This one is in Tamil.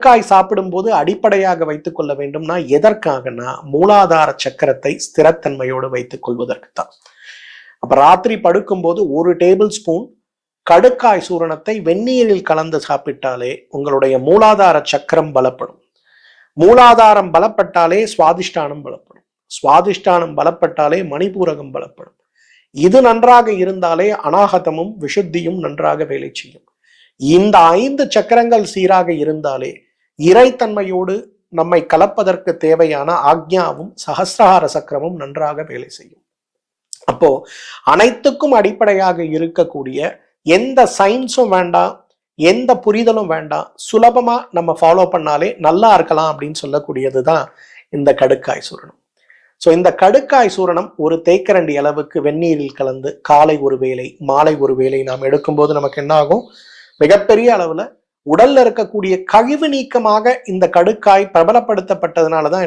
கடுக்காய் சாப்பிடும்போது அடிப்படையாக வைத்துக் கொள்ள வேண்டும்னா எதற்காகனா மூலாதார சக்கரத்தை ஸ்திரத்தன்மையோடு வைத்துக் கொள்வதற்கு தான். அப்ப ராத்திரி படுக்கும்போது 1 டேபிள் ஸ்பூன் கடுக்காய் சூரணத்தை வெந்நீரில் கலந்து சாப்பிட்டாலே உங்களுடைய மூலாதார சக்கரம் பலப்படும். மூலாதாரம் பலப்பட்டாலே சுவாதிஷ்டானம் பலப்படும். சுவாதிஷ்டானம் பலப்பட்டாலே மணிபூரகம் பலப்படும். இது நன்றாக இருந்தாலே அநாகதமும் விசுத்தியும் நன்றாக வேலை செய்யும். இந்த 5 சக்கரங்கள் சீராக இருந்தாலே இறைத்தன்மையோடு நம்மை கலப்பதற்கு தேவையான ஆக்ஞாவும் சகஸ்ரஹார சக்கரமும் நன்றாக வேலை செய்யும். அப்போ அனைத்துக்கும் அடிப்படையாக இருக்கக்கூடிய எந்த சயின்ஸும் வேண்டாம், எந்த புரிதலும் வேண்டாம், சுலபமா நம்ம ஃபாலோ பண்ணாலே நல்லா இருக்கலாம் அப்படின்னு சொல்லக்கூடியதுதான் இந்த கடுக்காய் சூரணம். ஸோ இந்த கடுக்காய் சூரணம் ஒரு தேக்கரண்டி அளவுக்கு வெந்நீரில் கலந்து காலை ஒரு வேளை மாலை ஒரு வேளை நாம் எடுக்கும்போது நமக்கு என்ன ஆகும், மிகப்பெரிய அளவுல உடல்ல இருக்கக்கூடிய கழிவு நீக்கமாக இந்த கடுக்காய் பிரபலப்படுத்தப்பட்டதுனாலதான்